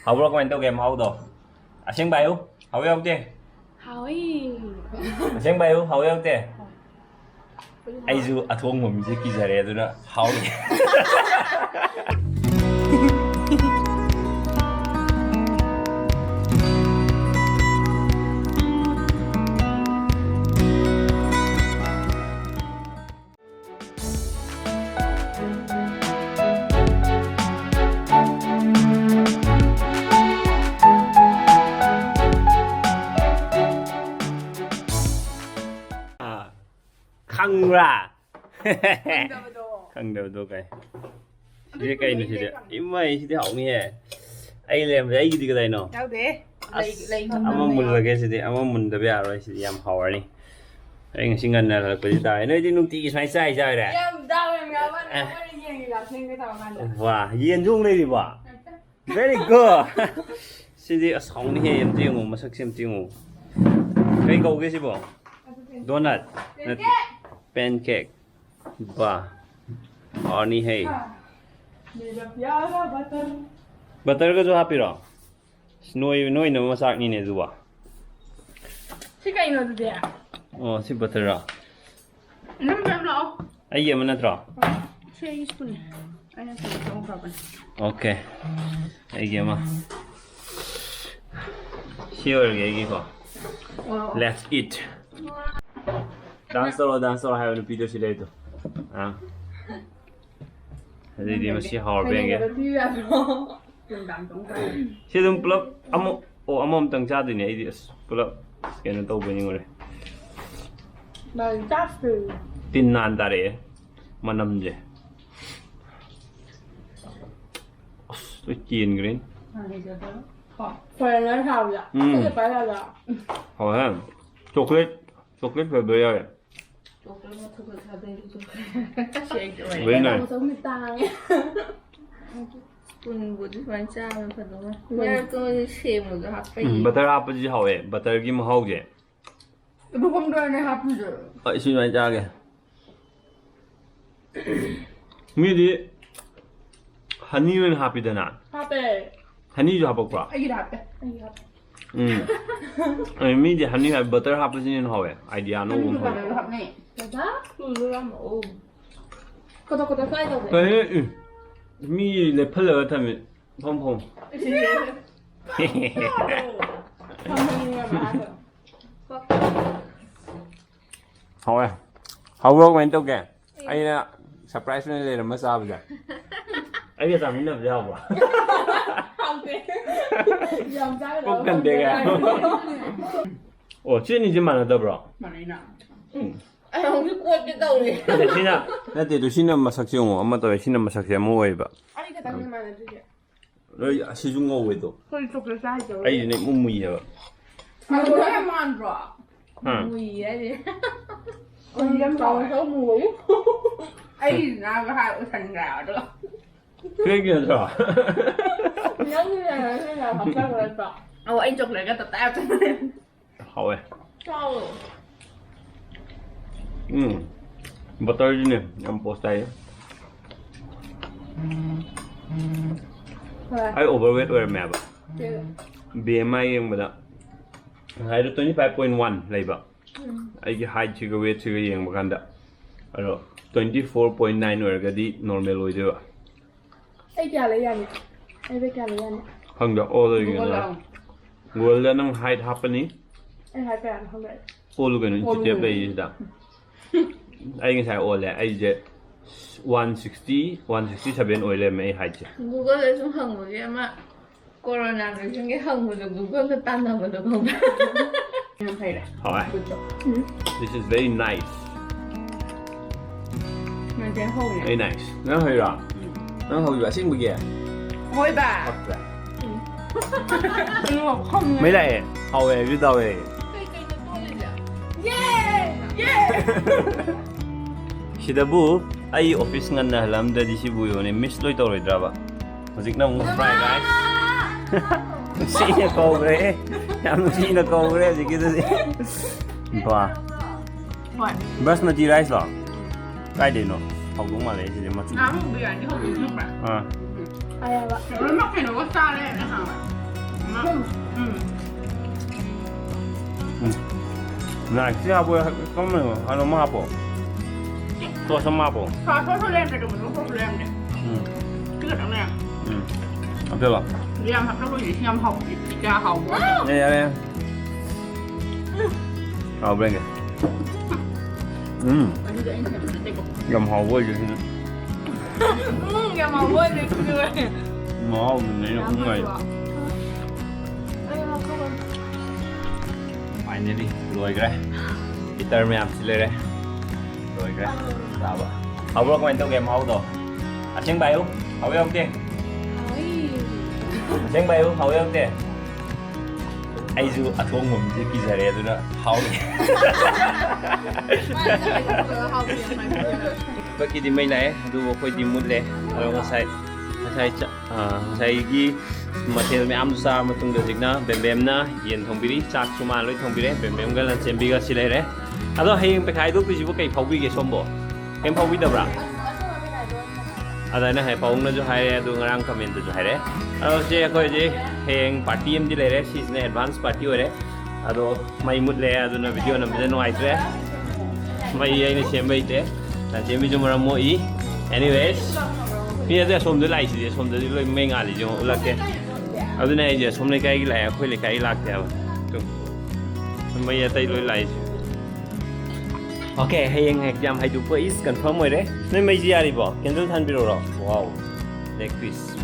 hậu comment tao game hậu đồ xem bài không hậu yêu chưa hỏi xem bài không hậu yêu chưa ai dù thuông mình sẽ kí ra rồi đó hậu khăng ra khăng đầu đâu cái cái cây này thì im mày thì hậu nghe ai làm cái gì cái này nó đâu thế lấy ama mun lagi sih ama mun tapi arwah sih yang hawar nih anh sinh ngân là cái gì đấy nơi đi nung tị sai sai sai đấy em đau em ngáo anh em đi gì gặp xem cái tàu ăn wow yên dung đây đi bà very good sih đi sống đi em tiêu ngủ mà sắc xem tiêu ngủ cái câu cái gì bộ donut pancake wow और नहीं है butter का जो happy रहो Noi na masak ni ne zuwa. Sika ino tu dia. Oh, si butter ra. Nam jam lo. Ai ye mana tra? Share spoon. Ana tu no problem. Okay. Ai ye ma. Sure ge gi ko. Let's eat. Dance solo hai nu video si le to. Ah. Jadi dia mesti hard banget. Si dum plug amom tang cha din ai dis plug scan to bani ngore Mà chắc từ tin nan tare manam je tôi chiên green phải nói thảo vậy. Cái phải là gì? hỏi ha chocolate phải bây giờ với này Sống người ta ấy. butter hấp gì hậu ấy butter kim hậu gì Ibu không đưa này hấp gì? ở xin anh cha kìa mi đi honey lên hấp đi nè Hấp đấy. honey cho hấp quá Ai hấp đấy? Ai hấp? mi đi honey hay butter hấp gì nên hậu ấy idea nó uống hậu Hấp này. Dạ. Cứ làm ôm. Cô ta sai rồi. cái mi lấy phở lợn thằng phong phong thôi hậu rồi mình đâu kìa anh là surprise này là mới sao bây giờ anh biết làm như nào giờ không Không thế. Dòng trái có cần thế kìa ồ chuyện gì mà nó đâu bro Mà này nào. Anh không biết quên cái đầu này. 근데 진짜 나한테 또 신는 마삭시용 엄마도 신는 마삭시 뭐 해봐 Anh cái thằng này là gì vậy? 너 시중 거 왜도 Hơi chụp cái sai rồi. 아이 내 몸무이야 Mà tôi em ăn rồi. 응 Mùi ấy đi. Con em còn số mùi. Ấy nào có hai thành gạo đó. 그 얘기는 좋아 Nhớ như là học ra rồi rồi. Anh chụp lại cái tập tao cho em. 하왜 Sao rồi? 버터지네 안 포스타요 I overweight or mẹ bà BMI yang bada height 25.1 laiba ai gi height chiga weight chiga yang bakanda aro 24.9 orgadi normal oidewa Ai chả lấy ăn. Ai biết chả lấy ăn. hangda all you ngol la nang height hapani Ai hai cái ăn không vậy? all ganu chitep lai da ai ngi sai all la ai je 167 oil la mai height Google cũng hằng một em ạ. Corona rồi chúng cái hằng một được Google cái tan nào mà được không? Em thấy đấy. hỏi this is very nice Mà chén hôi này. very nice nó hơi rõ nó hơi rõ xin bây giờ Hôi bà. Không. mấy lại hậu về biết đâu về Yeah. Yeah. 시다 부 아이 오피스 간다 할람다 디시부요네 미스로이 떠오르더라 아직 나 못 프라이 가이스 시냐 거그래 ям 시냐 거그래 지기도 봐 바스마티 라이스 라 까이 되노 하고 말해 이제 맞추 Ngắm bây giờ chứ không được nước mà. 아야봐. 얼마큼 넣어 싸래. Nah, siapa kamu? Anu mah apa? Tuh sama apa? 다 소설렘 되게 무슨 소설렘 돼. 그거 장난. Apa lah? 这样他说也像好比较好玩。 Ni ya. Hào bên kìa. Dầm hào quá vậy. 야, 막 뭐야, 그래. Mỏ mình nghĩ nó cũng ngày. Phải đi đi, rồi cái Peter mẹ xin lên đây. Rồi cái sao vậy? Hào bro comment tao game hào rồi. À xem bài không? Hào biết không kia? Xem bài không? Hào biết không kia? Ai dù à thua ngủ thì kỳ giờ rồi đó. Hào. Bagi di may na du ko di mudle aro sai gi mathel me am sa matung de jigna bem na yen thongbiri chak chuma loi thongbire bem ga lan chembi ga silai re ado heng pe khai du pi jibu kai phaubi ge sombo kem phaubi da bra ada na hai paung na jo hai du ngarang comment jo hai re ado je ko je heng party em di le re sis na advance party ore ado mai mudle ado na video na me no ai tre mai ai na chembai te Jamie cuma ramu i, anyways, dia tu som tu lai sih, som tu loi mengal je, ulah ke, aduh ni je, som ni kai lai, aku le kai lak dia, tu, mai ya tai loi lai. Okay, hayang exam hai tu pun is confirm rồi đấy, ni mai gì ari bo, candle than biro ro, wow, leg piece.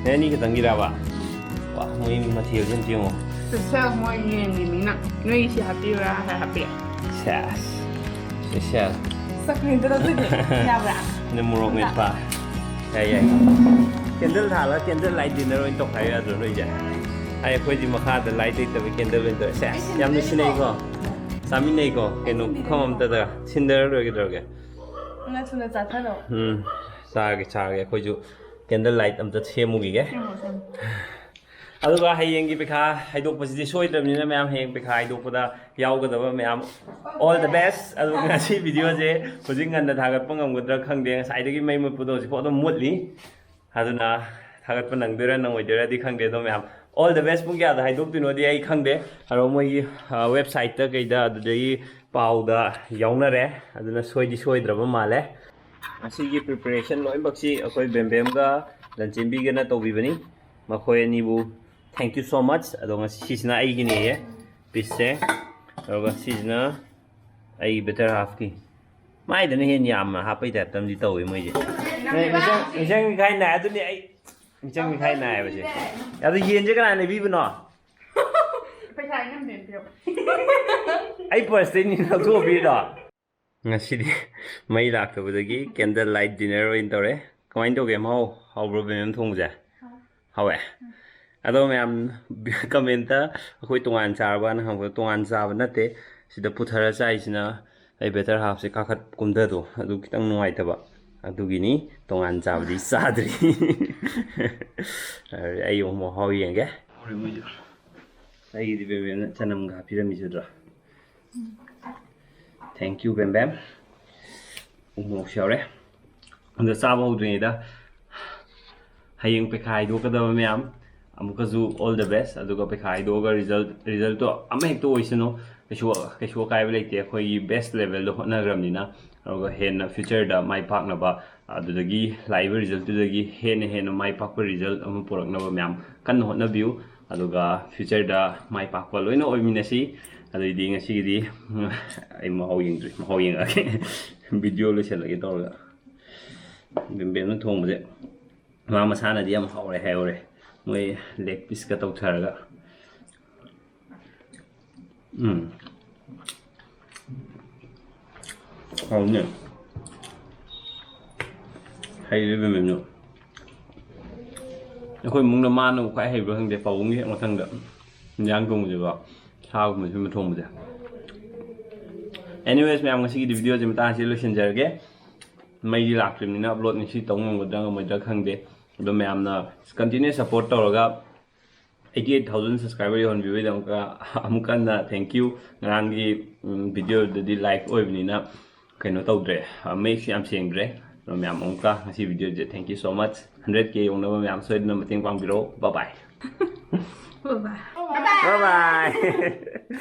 Ni ni kita ngira ba, wah, mui material je tiang. 这下我也你明了，因为一起 happy 啊，还 happy。 Yes, special. Sakin terus tu ya bra. Ni muruk ni pa. Ya. Candle thala, candle light dinner oi tok hai adu noi ja. Ai khoi di makha da light te bi candle oi to ses. Yam ni sinai ko. Sami nei ko kenu khom ta da cinder ro ge dor ge. 나 존나 짜타로. Sa ge khoi ju candle light am ta chemu gi ge. Aduga hayeng gi pekha haidok pasidi soidram ni na mayam hayeng pekha haidok pada yaugada mayam all the best adu ngasi video je hojing ngan da thagat pangam gadra khangde sai dagi mai mut pudo ji photo mutli aduna thagat panang dera nang oidera di khangde do mayam all the best pungya da haidok tino di ai khangde aro moi website ta gaida adu dai pau da yauna re aduna soidi soidraba male asi gi preparation loi bakchi akoi bembem ga lanchimbi ga na tobi bani makhoi ani bu Thank you so much. Adong sisna ai gini ye. Pisse. Aroga sisna ai better half ki. Mai da ne hen yam ha pai da tam di tawi moi je. Misang khai na adu ni ai. Misang khai na ai ba je. Ya du yen je kana ne bi bno. ไปใช้น้ำเดือดเดียว Ai first ni na thu bi da. Ngasi di mai lak to budagi candle light dinner in tore. Kain to game how bro bem thong ja. How eh. Ado mayam comment akoi tongan charba na ham tongan chaba nate sida puthara chai sina ai better half se kakhat kumda do adu kitang nuai taba adu gini tongan chaba di sadri ai yo mo ho yen ge ori mo jo ai di bebe na chanam ga pirami jodra thank you bem bem mo share anda sabo udni da hayeng pe khai do ka da mayam amukazu all the best aduga pe khai do ga result to ama hek to oisino kesho kai bele te khoi best level do hona gram ni na aduga hen future da mai pak na ba adudagi live result to dagi hen mai pak pa result amu porak na ba myam kan hona view aduga future da mai pak pa loina oimina si adui ding si di ai ma hoying ake video lo sel ge to ga bem no thong ba ma masana di am haure haure moi leg piece ka tau tharaga hau ne hay le bem no khoi mung na man no khai hay bro hang de pau ngi ma thang da yang gong je ba sao ma thum thong ba anyways me am ngasi di video jim ta si lo shin jar ge mai di lak lim ni na upload ni si tong ngom da ngam da khang de do me am na continue support toroga 88,000 subscriber on view da amkan na thank you ngangi video di like oi ni na kaino tawdre make am sing dre ma'am ongka ngasi video je. Thank you so much. 100k yung naman ma'am so na mating pang biro. Bye bye. Bye bye. Bye bye. Bye bye.